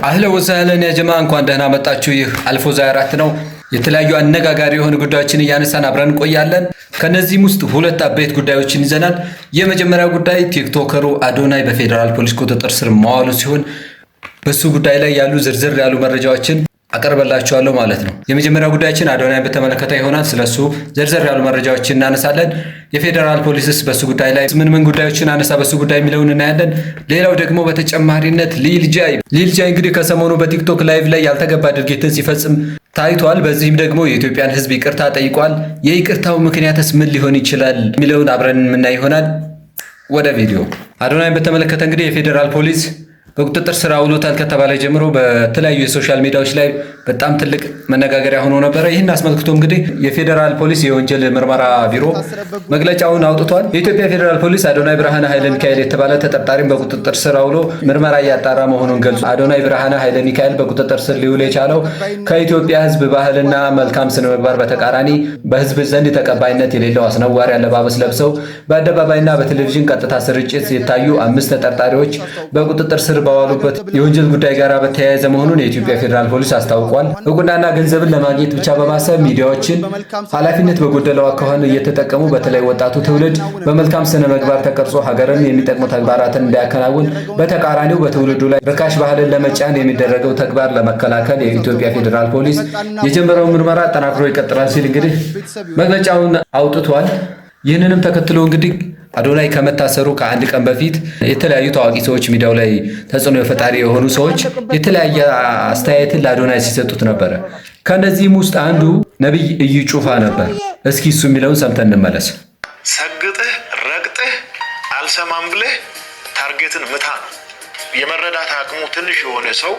አህለ ወሰህለን ያ ጀማ እንኳን ደህና መጣችሁ። ይህ አልፎዛ 4 ነው። የተለያዩ አነጋጋሪ የሆኑ ጉዳዮችን እያነሳን አብረን እንቆያለን። ከነዚህም ውስጥ ሁለት አበይት ጉዳዮችን ይዘናል። የመጀመሪያው ጉዳይ ቲክቶከሩ አዶናይ በፌዴራል ፖሊስ ቁጥጥር ስር መዋሉ ሲሆን በሱ ጉዳይ ላይ ያሉ ዝርዝር ያሉ መረጃዎችን አቀርበላችኋለሁ ማለት ነው። የመጀመሪያው ጉዳያችን አዶናይ በተመለከተ ይሆናል። ስለሱ ዝርዝር ያሉ መረጃዎችን እናነሳለን። የፌዴራል ፖሊስስ በሱ ጉዳይ ላይ ምን ጉዳዮችን አነሳ በሱ ጉዳይ የሚለውን እናያለን። ሌላው ደግሞ በተጨማሪነት ሊል ጃይ እንግዲህ ከሰሞኑ በቲክቶክ ላይቭ ላይ ያልተገባ ድርጊትን ሲፈጽም ታይቷል። በዚህም ደግሞ የኢትዮጵያን ሕዝብ ይቅርታ ጠይቋል። የይቅርታው ምክንያትስ ምን ሊሆን ይችላል የሚለውን አብረን የምናይ ይሆናል። ወደ ቪዲዮ። አዶናይን በተመለከተ እንግዲህ የፌዴራል ፖሊስ በቁጥጥር ስር አውሎታል ከተባለ ጀምሮ በተለያዩ የሶሻል ሚዲያዎች ላይ በጣም ትልቅ መነጋገሪያ ሆኖ ነበረ። ይህን አስመልክቶ እንግዲህ የፌዴራል ፖሊስ የወንጀል ምርመራ ቢሮ መግለጫውን አውጥቷል። የኢትዮጵያ ፌዴራል ፖሊስ አዶናይ ብርሃነ ኃይለ ሚካኤል የተባለ ተጠርጣሪም በቁጥጥር ስር አውሎ ምርመራ እያጣራ መሆኑን ገልጿል። አዶናይ ብርሃነ ኃይለ ሚካኤል በቁጥጥር ስር ሊውል የቻለው ከኢትዮጵያ ህዝብ ባህልና መልካም ስነ ምግባር በተቃራኒ በህዝብ ዘንድ ተቀባይነት የሌለው አስነዋሪ አለባበስ ለብሰው በአደባባይና በቴሌቪዥን ቀጥታ ስርጭት የታዩ 5 ተጠርጣሪዎች በቁጥጥር ስር ባዋሉበት የወንጀል ጉዳይ ጋር በተያያዘ መሆኑን የኢትዮጵያ ፌዴራል ፖሊስ አስታውቋል። እውቅናና ገንዘብን ለማግኘት ብቻ በማሰብ ሚዲያዎችን ኃላፊነት በጎደለው አኳኋን እየተጠቀሙ በተለይ ወጣቱ ትውልድ በመልካም ስነ ምግባር ተቀርጾ ሀገርን የሚጠቅሙ ተግባራትን እንዲያከናውን፣ በተቃራኒው በትውልዱ ላይ ርካሽ ባህልን ለመጫን የሚደረገው ተግባር ለመከላከል የኢትዮጵያ ፌዴራል ፖሊስ የጀመረውን ምርመራ አጠናክሮ ይቀጥላል ሲል እንግዲህ መግለጫውን አውጥቷል። ይህንንም ተከትሎ እንግዲህ አዶናይ ከመታሰሩ ከአንድ ቀን በፊት የተለያዩ ታዋቂ ሰዎች ሚዲያው ላይ ተጽዕኖ ፈጣሪ የሆኑ ሰዎች የተለያየ አስተያየትን ለአዶናይ ሲሰጡት ነበረ። ከነዚህም ውስጥ አንዱ ነቢይ እዩ ጩፋ ነበር። እስኪ እሱ የሚለውን ሰምተን እንመለስ። ሰግጥህ ረግጥህ አልሰማም ብለህ ታርጌትን ምታ ነው። የመረዳት አቅሙ ትንሽ የሆነ ሰው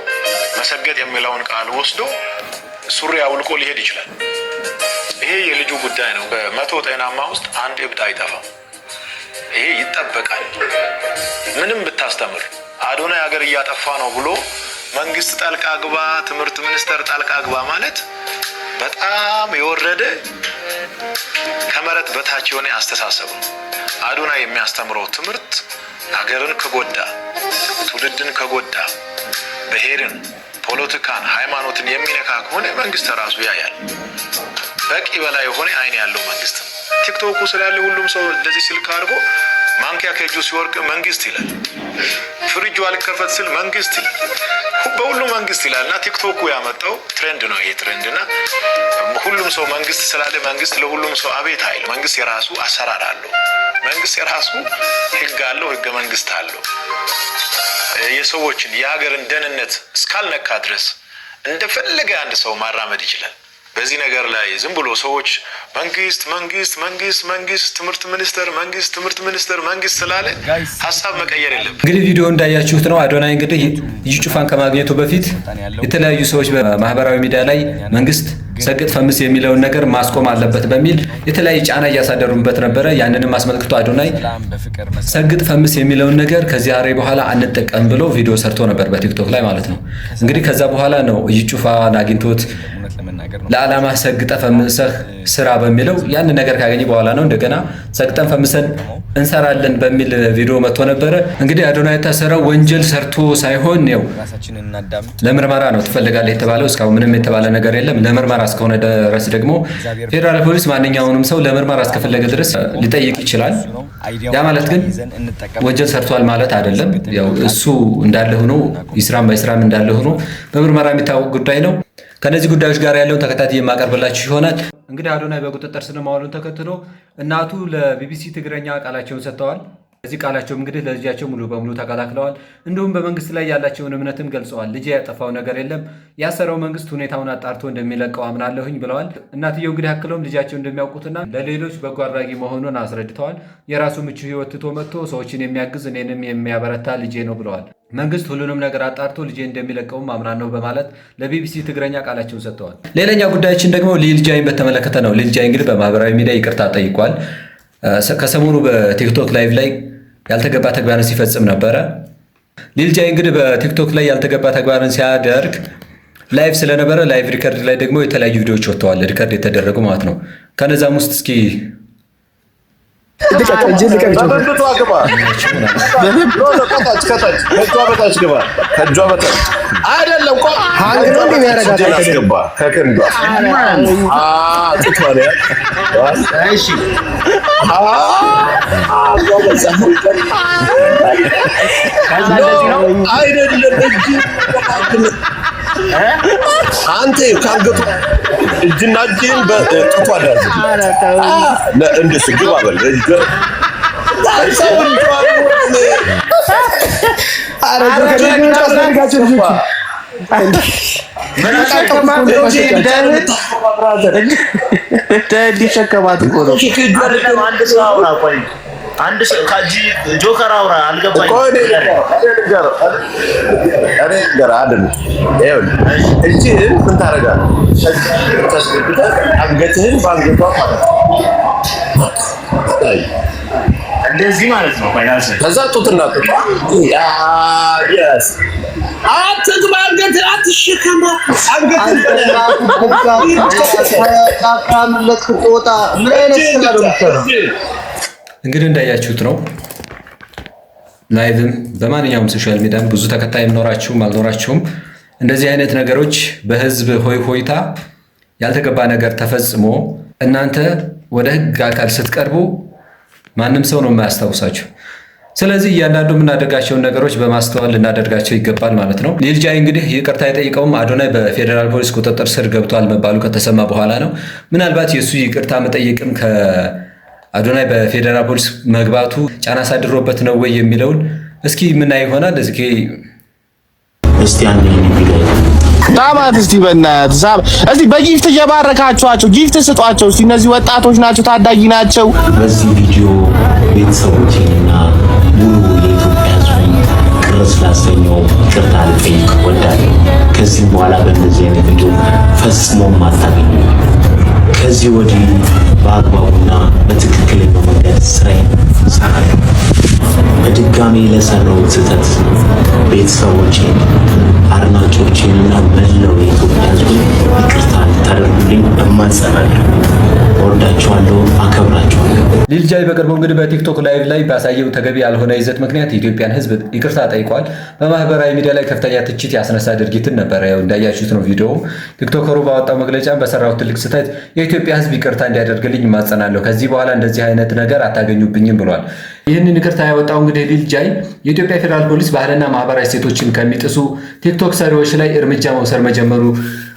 መሰገጥ የሚለውን ቃል ወስዶ ሱሪ አውልቆ ሊሄድ ይችላል። ይሄ የልጁ ጉዳይ ነው። በመቶ ጤናማ ውስጥ አንድ እብድ አይጠፋም። ይሄ ይጠበቃል። ምንም ብታስተምር አዶናይ ሀገር እያጠፋ ነው ብሎ መንግስት ጣልቃ ግባ፣ ትምህርት ሚኒስቴር ጣልቃ ግባ ማለት በጣም የወረደ ከመሬት በታች የሆነ አስተሳሰብ ነው። አዶናይ የሚያስተምረው ትምህርት ሀገርን ከጎዳ፣ ትውልድን ከጎዳ፣ ብሔርን፣ ፖለቲካን፣ ሃይማኖትን የሚነካ ከሆነ መንግስት ራሱ ያያል። በቂ በላይ የሆነ አይን ያለው መንግስት ነው። ቲክቶኩ ስላለ ሁሉም ሰው እንደዚህ ስልክ አድርጎ ማንኪያ ከእጁ ሲወርቅ መንግስት ይላል። ፍሪጁ አልከፈት ስል መንግስት ይላል። በሁሉ መንግስት ይላልና ቲክቶኩ ያመጣው ትሬንድ ነው። ይሄ ትሬንድና ሁሉም ሰው መንግስት ስላለ መንግስት ለሁሉም ሰው አቤት አይል። መንግስት የራሱ አሰራር አለው። መንግስት የራሱ ህግ አለው። ህገ መንግስት አለው። የሰዎችን የሀገርን ደህንነት እስካልነካ ድረስ እንደፈለገ አንድ ሰው ማራመድ ይችላል። በዚህ ነገር ላይ ዝም ብሎ ሰዎች መንግስት ትምህርት ሚኒስቴር ስላለ ሀሳብ መቀየር የለም። እንግዲህ ቪዲዮ እንዳያችሁት ነው። አዶናይ እንግዲህ እዩ ጩፋን ከማግኘቱ በፊት የተለያዩ ሰዎች በማህበራዊ ሚዲያ ላይ መንግስት ሰግጥ ፈምስ የሚለውን ነገር ማስቆም አለበት በሚል የተለያዩ ጫና እያሳደሩበት ነበረ። ያንንም አስመልክቶ አዶናይ ሰግጥ ፈምስ የሚለውን ነገር ከዚህ አሬ በኋላ አንጠቀም ብሎ ቪዲዮ ሰርቶ ነበር በቲክቶክ ላይ ማለት ነው። እንግዲህ ከዛ በኋላ ነው እዩ ጩፋን አግኝቶት ለዓላማ ሰግጠ ፈምሰህ ስራ በሚለው ያን ነገር ካገኘ በኋላ ነው እንደገና ሰግጠን ፈምሰን እንሰራለን በሚል ቪዲዮ መጥቶ ነበረ። እንግዲህ አዶናይ የታሰረው ወንጀል ሰርቶ ሳይሆን ነው ለምርመራ ነው ትፈልጋለህ የተባለው። እስካሁን ምንም የተባለ ነገር የለም። ለምርመራ እስከሆነ ድረስ ደግሞ ፌዴራል ፖሊስ ማንኛውንም ሰው ለምርመራ እስከፈለገ ድረስ ሊጠይቅ ይችላል። ያ ማለት ግን ወንጀል ሰርቷል ማለት አይደለም። ያው እሱ እንዳለ ሆኖ ይስራም ባይስራም እንዳለ ሆኖ በምርመራ የሚታወቅ ጉዳይ ነው። ከነዚህ ጉዳዮች ጋር ያለውን ተከታታይ የማቀርብላችሁ ይሆናል። እንግዲህ አዶናይ በቁጥጥር ስር መዋሉን ተከትሎ እናቱ ለቢቢሲ ትግረኛ ቃላቸውን ሰጥተዋል። እዚህ ቃላቸውም እንግዲህ ለልጃቸው ሙሉ በሙሉ ተከላክለዋል። እንዲሁም በመንግስት ላይ ያላቸውን እምነትም ገልጸዋል። ልጄ ያጠፋው ነገር የለም፣ ያሰረው መንግስት ሁኔታውን አጣርቶ እንደሚለቀው አምናለሁኝ ብለዋል። እናትየው እንግዲህ አክለውም ልጃቸው እንደሚያውቁትና ለሌሎች በጎ አድራጊ መሆኑን አስረድተዋል። የራሱ ምቹ ህይወት ትቶ መጥቶ ሰዎችን የሚያግዝ እኔንም የሚያበረታ ልጄ ነው ብለዋል። መንግስት ሁሉንም ነገር አጣርቶ ልጄ እንደሚለቀውም አምናለሁ በማለት ለቢቢሲ ትግረኛ ቃላቸውን ሰጥተዋል። ሌላኛው ጉዳያችን ደግሞ ሊል ጃይን በተመለከተ ነው። ሊል ጃይ እንግዲህ በማህበራዊ ሚዲያ ይቅርታ ጠይቋል። ከሰሞኑ በቲክቶክ ላይቭ ላይ ያልተገባ ተግባርን ሲፈጽም ነበረ። ሊል ጃይ እንግዲህ በቲክቶክ ላይ ያልተገባ ተግባርን ሲያደርግ ላይቭ ስለነበረ ላይቭ ሪከርድ ላይ ደግሞ የተለያዩ ቪዲዮዎች ወጥተዋል፣ ሪከርድ የተደረጉ ማለት ነው። ከነዛም ውስጥ እስኪ አንተ ካንገቱ እጅና እጅን በጥቷ አዳርግ እንደሱ ግባ በል አንድ ካጂ ጆከር አውራ አልገባኝ እጅህን ምን ታደርጋለህ? አንገትህን በአንገቷ እንደዚህ ማለት ነው። ከዛ ጡትና ጡት አትግባ፣ አንገትህን አትሸከማ። እንግዲህ እንዳያችሁት ነው። ላይቭም በማንኛውም ሶሻል ሚዲያም ብዙ ተከታይ ኖራችሁም አልኖራችሁም እንደዚህ አይነት ነገሮች በህዝብ ሆይታ ያልተገባ ነገር ተፈጽሞ እናንተ ወደ ህግ አካል ስትቀርቡ ማንም ሰው ነው የማያስታውሳችሁ። ስለዚህ እያንዳንዱ የምናደርጋቸውን ነገሮች በማስተዋል ልናደርጋቸው ይገባል ማለት ነው። ሊል ጃይ እንግዲህ ይቅርታ የጠይቀውም አዶናይ በፌዴራል ፖሊስ ቁጥጥር ስር ገብቷል መባሉ ከተሰማ በኋላ ነው። ምናልባት የእሱ ይቅርታ መጠየቅም አዶናይ በፌዴራል ፖሊስ መግባቱ ጫና አሳድሮበት ነው ወይ የሚለውን እስኪ ምናይ ይሆናል። እስቲ አንዴ ዳማት እስቲ በእናትህ እስቲ በጊፍት እየባረካችኋቸው ጊፍት ስጧቸው እስቲ። እነዚህ ወጣቶች ናቸው፣ ታዳጊ ናቸው። በዚህ ቪዲዮ ቤተሰቦቼንና ሙሉ የኢትዮጵያ ሕዝብ ቅር ስላሰኘው ይቅርታ ልጠይቅ እወዳለሁ። ከዚህም በኋላ በእንደዚህ አይነት ቪዲዮ ፈጽሞም አታገኙ። ከዚህ ወዲህ በአግባቡና በትክክለኛው መንገድ ስራዬን እሰራለሁ። በድጋሚ ለሰራሁት ስህተት ቤተሰቦቼን፣ አድናቂዎቼንና መላው የኢትዮጵያ ሕዝብ ይቅርታ እንድታደርጉልኝ እማጸናለሁ። እወዳችኋለሁ፣ አከብራችኋለሁ። ሊል ጃይ በቅርቡ እንግዲህ በቲክቶክ ላይቭ ላይ ባሳየው ተገቢ ያልሆነ ይዘት ምክንያት የኢትዮጵያን ሕዝብ ይቅርታ ጠይቋል። በማህበራዊ ሚዲያ ላይ ከፍተኛ ትችት ያስነሳ ድርጊትን ነበረ። ያው እንዳያችሁት ነው ቪዲዮ። ቲክቶከሩ ባወጣው መግለጫ በሰራው ትልቅ ስህተት የኢትዮጵያ ሕዝብ ይቅርታ እንዲያደርግልኝ እማጸናለሁ። ከዚህ በኋላ እንደዚህ አይነት ነገር አታገኙብኝም ብሏል። ይህንን ይቅርታ ያወጣው እንግዲህ ሊል ጃይ የኢትዮጵያ ፌዴራል ፖሊስ ባህልና ማህበራዊ እሴቶችን ከሚጥሱ ቲክቶክ ሰሪዎች ላይ እርምጃ መውሰድ መጀመሩ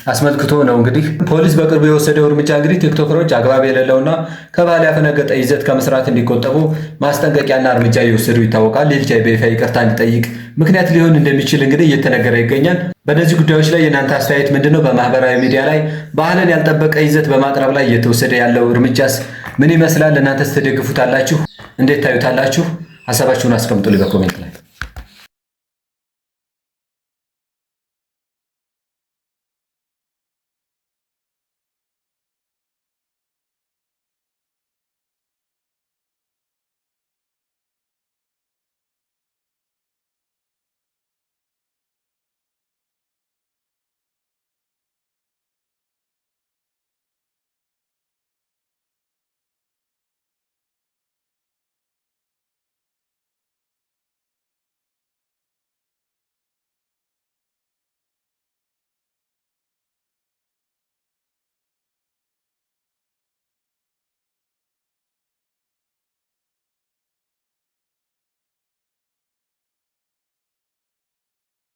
አስመልክቶ ነው። እንግዲህ ፖሊስ በቅርቡ የወሰደው እርምጃ እንግዲህ ቲክቶከሮች አግባብ የሌለውና ከባህል ያፈነገጠ ይዘት ከመስራት እንዲቆጠቡ ማስጠንቀቂያና እርምጃ እየወሰዱ ይታወቃል። ሊል ጃይ በይፋ ይቅርታ እንዲጠይቅ ምክንያት ሊሆን እንደሚችል እንግዲህ እየተነገረ ይገኛል። በእነዚህ ጉዳዮች ላይ የእናንተ አስተያየት ምንድን ነው? በማህበራዊ ሚዲያ ላይ ባህልን ያልጠበቀ ይዘት በማቅረብ ላይ እየተወሰደ ያለው እርምጃስ ምን ይመስላል? እናንተስ ትደግፉታላችሁ? እንዴት ታዩታላችሁ? ሀሳባችሁን አስቀምጡልኝ በኮሜንት ላይ።